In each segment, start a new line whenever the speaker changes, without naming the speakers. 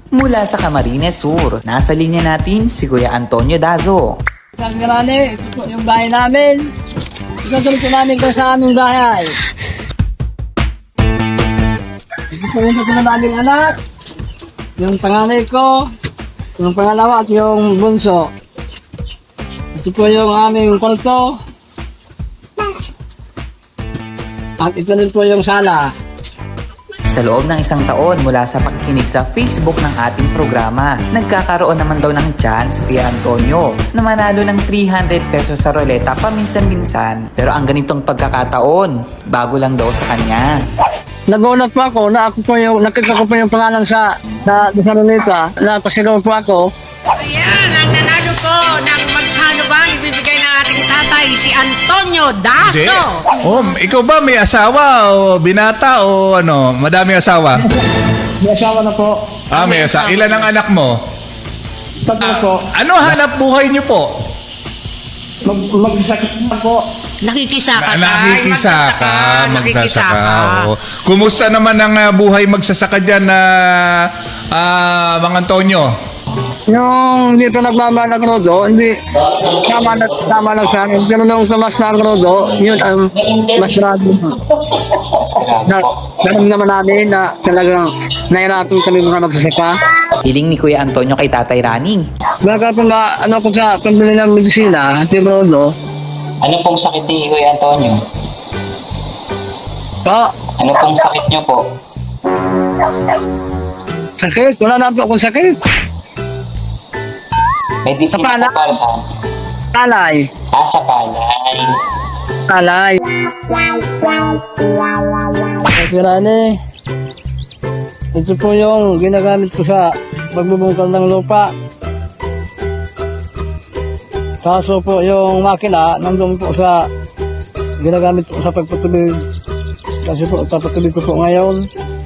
Mula sa Camarines Sur, nasa linya natin si Kuya Antonio Dazo.
Ito po yung bahay namin. Itutuloy po namin ito sa aming bahay. Ito po yung tatlo naming anak. Yung panganay ko, yung pangalawa at yung bunso. Ito po yung aming kwarto. At ito din po yung sala.
Sa loob ng isang taon mula sa pakikinig sa Facebook ng ating programa, nagkakaroon naman daw ng chance si Kuya Antonio na manalo ng 300 pesos sa roleta paminsan-minsan. Pero ang ganitong pagkakataon, bago lang daw sa kanya.
Nagulat po ako na ako po yung, nakita ko po yung pangalan sa roleta. Napasigaw po ako.
Ayan, ang nanalo po ng magkano ba ang ibibigay ng ating tatay, si Antonio
Hindi.
Dazo.
Oh, ikaw ba may asawa o binata o ano? Madami asawa?
May asawa na po.
May asawa. Ilan ang anak mo?
Tatlo po.
Ano hanap buhay niyo po?
Magsakit na po.
Nakikisaka tayo.
Magsasaka. Oo. Kumusta naman ang buhay magsasaka dyan na Mang Antonio?
Yung dito nagmamalag rodo, hindi tama lang sa amin. Pero nung sa mas rodo, yun ang mas marami. Naram naman namin na talagang nahirapan kami mga magsasaka.
Hiling ni Kuya Antonio kay Tatay Rani.
Baga po ano ko sa pambili ng medisina, Team Rodo.
Ano pong sakit ni Kuya Antonio?
Pa,
Ano pong sakit niyo po?
sakit. Wala na po akong sakit.
Medicine
Sa pala?
po para saan?
Talay.
Sa palay.
Talay. Kirane. Ito po yung ginagamit ko sa pagbubungkal ng lupa. Kaso po yung makina nandun po sa ginagamit po sa pagpatubig. Kasi po papatubig ko po ngayon.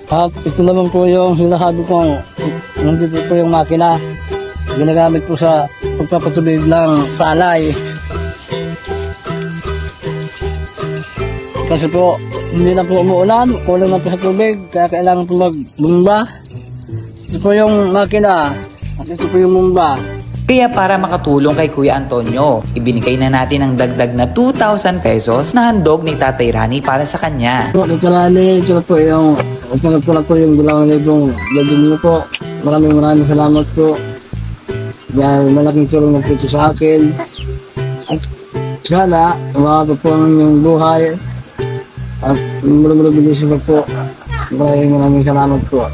At ito naman po yung hinahabi kong nandito po yung makina. Ginagamit po sa pagpapatubig ng palay. Kasi po hindi na po umuulan, kulang na po sa tubig, kaya kailangan po magbumba. Ito po yung makina at ito po yung bumba.
Kaya para makatulong kay Kuya Antonio, ibinigay na natin ang dagdag na 2,000 pesos na handog ni Tatay Rani para sa kanya.
Ito na po yung 2,000 gagawin niyo po. Maraming salamat po. Dahil malaking tulong na po ito sa akin. At sana, umabot po ang inyong buhay. At marami-marami pa po. Maraming salamat po.